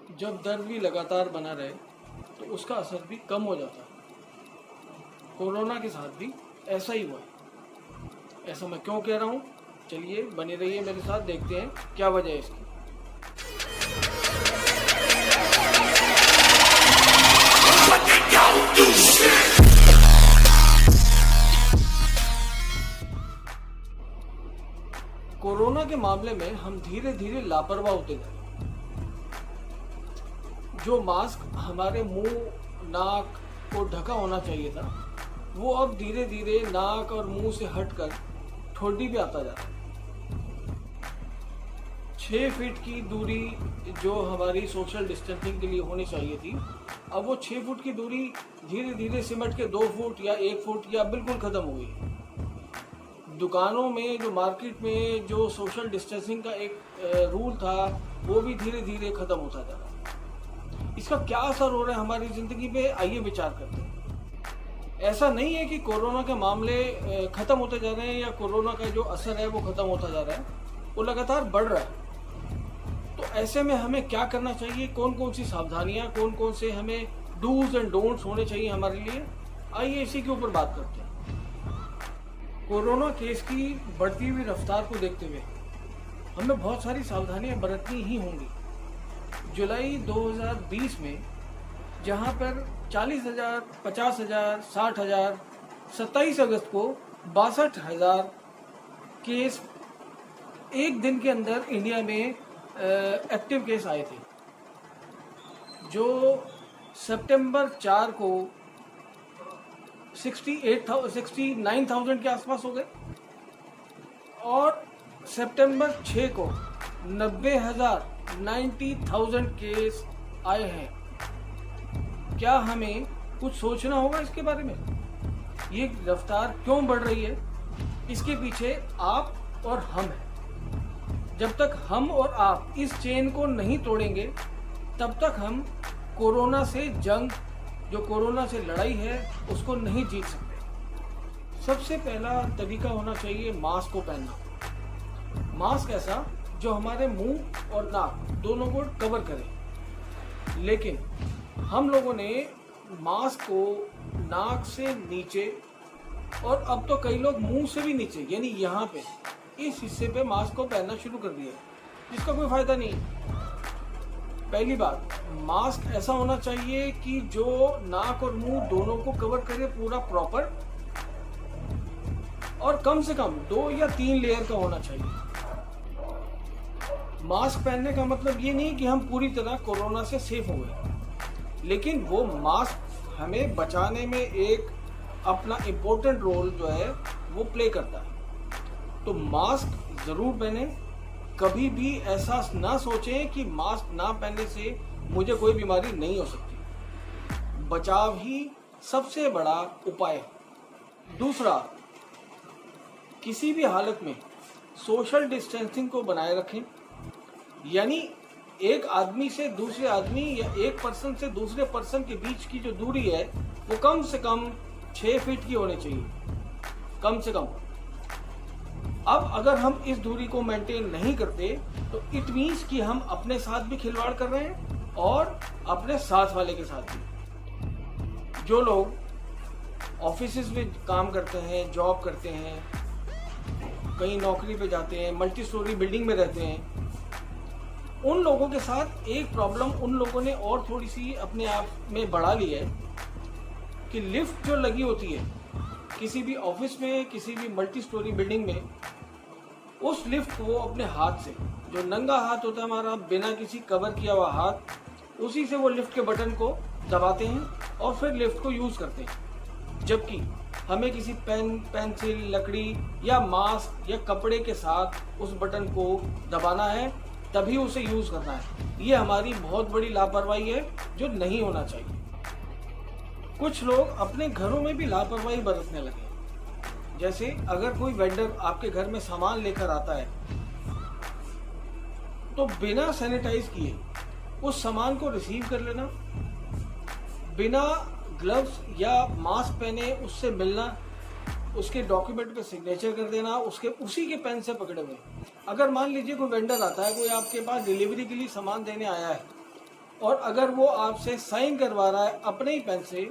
जब दर्द भी लगातार बना रहे तो उसका असर भी कम हो जाता है। कोरोना के साथ भी ऐसा ही हुआ है। ऐसा मैं क्यों कह रहा हूँ, चलिए बने रहिए मेरे साथ, देखते हैं क्या वजह है इसकी। कोरोना के मामले में हम धीरे धीरे लापरवाह होते गए। जो मास्क हमारे मुंह नाक को ढका होना चाहिए था, वो अब धीरे धीरे नाक और मुंह से हटकर ठोडी पे आता जा रहा है। 6 फीट की दूरी जो हमारी सोशल डिस्टेंसिंग के लिए होनी चाहिए थी, अब वो 6 फुट की दूरी धीरे धीरे सिमट के 2 फुट या 1 फुट या बिल्कुल खत्म हो गई। दुकानों में, जो मार्केट में जो सोशल डिस्टेंसिंग का एक रूल था, वो भी धीरे धीरे खत्म होता जा रहा है। इसका क्या असर हो रहा है हमारी जिंदगी पे, आइए विचार करते हैं। ऐसा नहीं है कि कोरोना के मामले खत्म होते जा रहे हैं या कोरोना का जो असर है वो खत्म होता जा रहा है, वो लगातार बढ़ रहा है। तो ऐसे में हमें क्या करना चाहिए, कौन कौन सी सावधानियां, कौन कौन से हमें डूज एंड डोंट्स होने चाहिए हमारे लिए, आइए इसी के ऊपर बात करते हैं। कोरोना केस की बढ़ती हुई रफ्तार को देखते हुए हमें बहुत सारी सावधानियां बरतनी ही होंगी। जुलाई 2020 में जहां पर 40,000, 50,000, 60,000, 27 अगस्त को 62,000 केस एक दिन के अंदर इंडिया में एक्टिव केस आए थे, जो सितंबर 4 को 69,000 के आसपास हो गए और सितंबर 6 को 90,000 केस आए हैं। क्या हमें कुछ सोचना होगा इसके बारे में? ये रफ्तार क्यों बढ़ रही है, इसके पीछे आप और हम हैं। जब तक हम और आप इस चेन को नहीं तोड़ेंगे, तब तक हम कोरोना से जंग, जो कोरोना से लड़ाई है, उसको नहीं जीत सकते। सबसे पहला तरीका होना चाहिए मास्क को पहनना। मास्क ऐसा जो हमारे मुंह और नाक दोनों को कवर करे। लेकिन हम लोगों ने मास्क को नाक से नीचे और अब तो कई लोग मुंह से भी नीचे, यानी यहाँ पे इस हिस्से पे मास्क को पहनना शुरू कर दिया, जिसका कोई फायदा नहीं। पहली बात, मास्क ऐसा होना चाहिए कि जो नाक और मुंह दोनों को कवर करे पूरा प्रॉपर, और कम से कम 2 या 3 लेयर का होना चाहिए। मास्क पहनने का मतलब ये नहीं कि हम पूरी तरह कोरोना से सेफ हो गए, लेकिन वो मास्क हमें बचाने में एक अपना इम्पोर्टेंट रोल जो है वो प्ले करता है। तो मास्क जरूर पहने। कभी भी ऐसा ना सोचें कि मास्क ना पहनने से मुझे कोई बीमारी नहीं हो सकती। बचाव ही सबसे बड़ा उपाय है। दूसरा, किसी भी हालत में सोशल डिस्टेंसिंग को बनाए रखें, यानी एक आदमी से दूसरे आदमी या एक पर्सन से दूसरे पर्सन के बीच की जो दूरी है वो कम से कम 6 फीट की होनी चाहिए, कम से कम। अब अगर हम इस दूरी को मेंटेन नहीं करते तो इट मीन्स कि हम अपने साथ भी खिलवाड़ कर रहे हैं और अपने साथ वाले के साथ भी। जो लोग ऑफिसेज में काम करते हैं, जॉब करते हैं, कहीं नौकरी पे जाते हैं, मल्टी स्टोरी बिल्डिंग में रहते हैं, उन लोगों के साथ एक प्रॉब्लम उन लोगों ने और थोड़ी सी अपने आप में बढ़ा ली है कि लिफ्ट जो लगी होती है किसी भी ऑफिस में, किसी भी मल्टी स्टोरी बिल्डिंग में, उस लिफ्ट को अपने हाथ से, जो नंगा हाथ होता है हमारा, बिना किसी कवर किया हुआ हाथ, उसी से वो लिफ्ट के बटन को दबाते हैं और फिर लिफ्ट को यूज करते हैं। जबकि हमें किसी पेन, पेंसिल, लकड़ी या मास्क या कपड़े के साथ उस बटन को दबाना है, तभी उसे यूज करना है। ये हमारी बहुत बड़ी लापरवाही है जो नहीं होना चाहिए। कुछ लोग अपने घरों में भी लापरवाही बरतने लगे। जैसे अगर कोई वेंडर आपके घर में सामान लेकर आता है तो बिना सैनिटाइज किए उस सामान को रिसीव कर लेना, बिना ग्लव्स या मास्क पहने उससे मिलना, उसके डॉक्यूमेंट पे सिग्नेचर कर देना, उसके उसी के पेन से पकड़े हुए। अगर मान लीजिए कोई वेंडर आता है, कोई आपके पास डिलीवरी के लिए सामान देने आया है और अगर वो आपसे साइन करवा रहा है अपने ही पेन से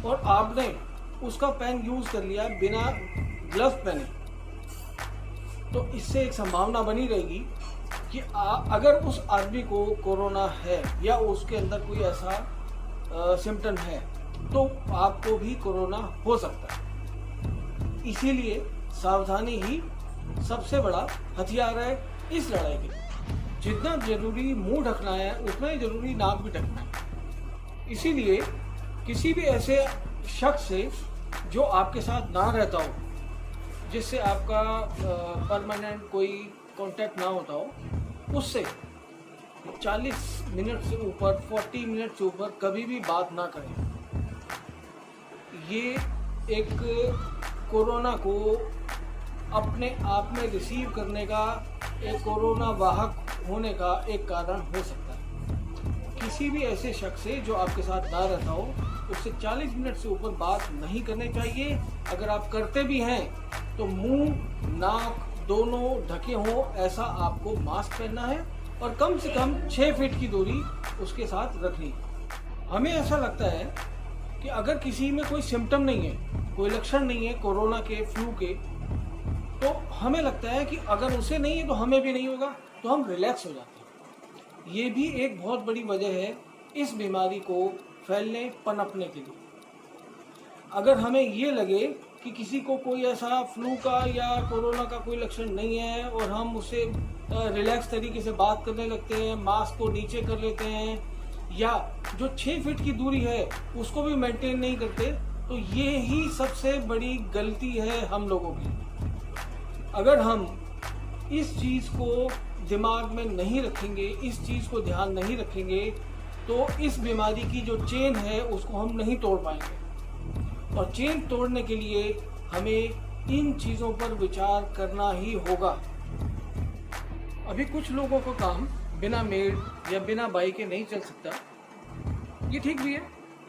और आपने उसका पेन यूज़ कर लिया बिना ग्लव्स पहने, तो इससे एक संभावना बनी रहेगी कि अगर उस आदमी को कोरोना है या उसके अंदर कोई ऐसा सिम्टम है तो आपको भी कोरोना हो सकता है। इसीलिए सावधानी ही सबसे बड़ा हथियार है इस लड़ाई के। जितना जरूरी मुंह ढकना है उतना ही जरूरी नाक भी ढकना है। इसीलिए किसी भी ऐसे शख्स से जो आपके साथ ना रहता हो, जिससे आपका परमानेंट कोई कांटेक्ट ना होता हो, उससे 40 मिनट से ऊपर 40 मिनट से ऊपर कभी भी बात ना करें। ये एक कोरोना को अपने आप में रिसीव करने का, एक कोरोना वाहक होने का एक कारण हो सकता है। किसी भी ऐसे शख्स से जो आपके साथ ना रहता हो, उससे 40 मिनट से ऊपर बात नहीं करनी चाहिए। अगर आप करते भी हैं तो मुंह नाक दोनों ढके हों ऐसा आपको मास्क पहनना है और कम से कम 6 फीट की दूरी उसके साथ रखनी है। हमें ऐसा लगता है कि अगर किसी में कोई सिम्टम नहीं है, कोई लक्षण नहीं है कोरोना के, फ्लू के, तो हमें लगता है कि अगर उसे नहीं है तो हमें भी नहीं होगा, तो हम रिलैक्स हो जाते हैं। ये भी एक बहुत बड़ी वजह है इस बीमारी को फैलने पनपने के लिए। अगर हमें ये लगे कि किसी को कोई ऐसा फ्लू का या कोरोना का कोई लक्षण नहीं है और हम उससे रिलैक्स तरीके से बात करने लगते हैं, मास्क को नीचे कर लेते हैं या जो 6 फीट की दूरी है उसको भी मेंटेन नहीं करते, तो ये ही सबसे बड़ी गलती है हम लोगों की। अगर हम इस चीज़ को दिमाग में नहीं रखेंगे, इस चीज़ को ध्यान नहीं रखेंगे, तो इस बीमारी की जो चेन है उसको हम नहीं तोड़ पाएंगे। और चेन तोड़ने के लिए हमें इन चीज़ों पर विचार करना ही होगा। अभी कुछ लोगों का काम बिना मेड या बिना बाई के नहीं चल सकता। ये ठीक भी है,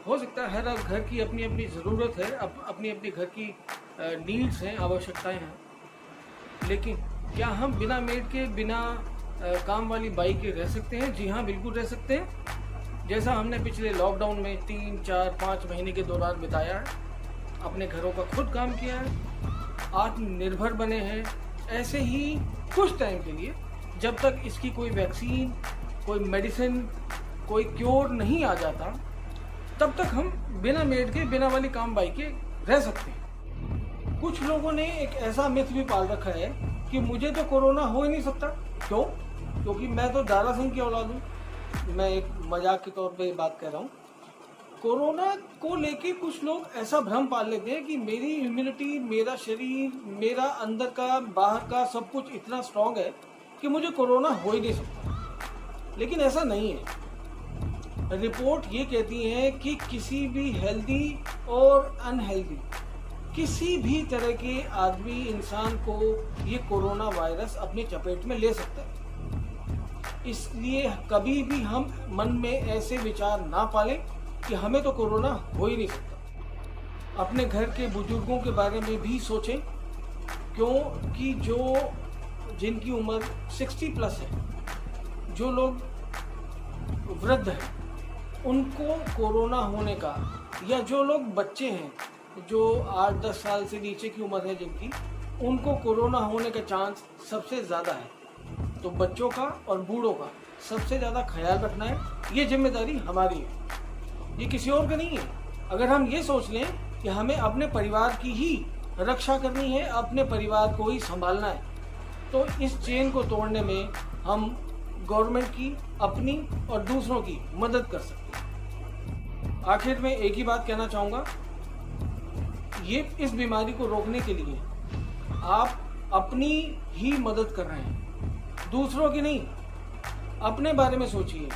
हो सकता है हर घर की अपनी अपनी ज़रूरत है, अपनी अपनी घर की नीड्स हैं, आवश्यकताएं हैं। लेकिन क्या हम बिना मेड के, बिना काम वाली बाई के रह सकते हैं? जी हाँ, बिल्कुल रह सकते हैं। जैसा हमने पिछले लॉकडाउन में 3, 4, 5 महीने के दौरान बिताया है, अपने घरों का खुद काम किया है, आत्मनिर्भर बने हैं, ऐसे ही कुछ टाइम के लिए, जब तक इसकी कोई वैक्सीन, कोई मेडिसिन, कोई क्योर नहीं आ जाता, तब तक हम बिना मेड के, बिना वाली काम बाई के रह सकते हैं। कुछ लोगों ने एक ऐसा मिथ भी पाल रखा है कि मुझे तो कोरोना हो ही नहीं सकता। क्यों? क्योंकि मैं तो दारा सिंह की औलाद हूँ। मैं एक मजाक के तौर पे बात कर रहा हूँ। कोरोना को लेके कुछ लोग ऐसा भ्रम पाल लेते हैं कि मेरी इम्यूनिटी, मेरा शरीर, मेरा अंदर का बाहर का सब कुछ इतना स्ट्रांग है कि मुझे कोरोना हो ही नहीं सकता। लेकिन ऐसा नहीं है। रिपोर्ट ये कहती है कि किसी भी हेल्दी और अनहेल्दी, किसी भी तरह के आदमी, इंसान को ये कोरोना वायरस अपनी चपेट में ले सकता है। इसलिए कभी भी हम मन में ऐसे विचार ना पालें कि हमें तो कोरोना हो ही नहीं सकता। अपने घर के बुजुर्गों के बारे में भी सोचें, क्योंकि जिनकी उम्र 60 प्लस है, जो लोग वृद्ध हैं, उनको कोरोना होने का, या जो लोग बच्चे हैं, जो 8-10 साल से नीचे की उम्र है जिनकी, उनको कोरोना होने का चांस सबसे ज़्यादा है। तो बच्चों का और बूढ़ों का सबसे ज़्यादा ख्याल रखना है। ये जिम्मेदारी हमारी है, ये किसी और का नहीं है। अगर हम ये सोच लें कि हमें अपने परिवार की ही रक्षा करनी है, अपने परिवार को ही संभालना है, तो इस चेन को तोड़ने में हम गवर्नमेंट की, अपनी और दूसरों की मदद कर सकते हैं। आखिर में एक ही बात कहना चाहूँगा, इस बीमारी को रोकने के लिए आप अपनी ही मदद कर रहे हैं, दूसरों की नहीं। अपने बारे में सोचिए।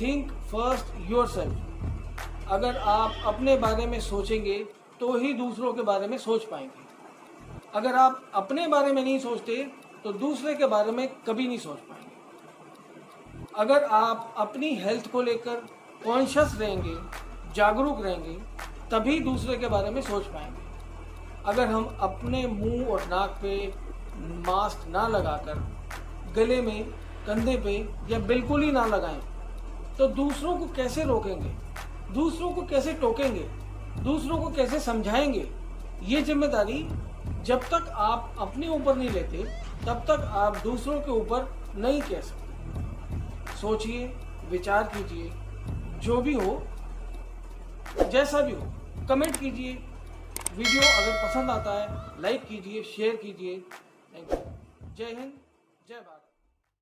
Think first yourself. अगर आप अपने बारे में सोचेंगे तो ही दूसरों के बारे में सोच पाएंगे। अगर आप अपने बारे में नहीं सोचते तो दूसरे के बारे में कभी नहीं सोच पाएंगे। अगर आप अपनी हेल्थ को लेकर कॉन्शियस रहेंगे, जागरूक रहेंगे, तभी दूसरे के बारे में सोच पाएंगे। अगर हम अपने मुंह और नाक पे मास्क ना लगाकर, गले में, कंधे पे या बिल्कुल ही ना लगाएं, तो दूसरों को कैसे रोकेंगे, दूसरों को कैसे टोकेंगे, दूसरों को कैसे समझाएंगे? ये जिम्मेदारी जब तक आप अपने ऊपर नहीं लेते तब तक आप दूसरों के ऊपर नहीं कह सकते। सोचिए, विचार कीजिए, जो भी हो, जैसा भी हो, कमेंट कीजिए। वीडियो अगर पसंद आता है लाइक कीजिए, शेयर कीजिए। Thank you. जय हिंद, जय भारत।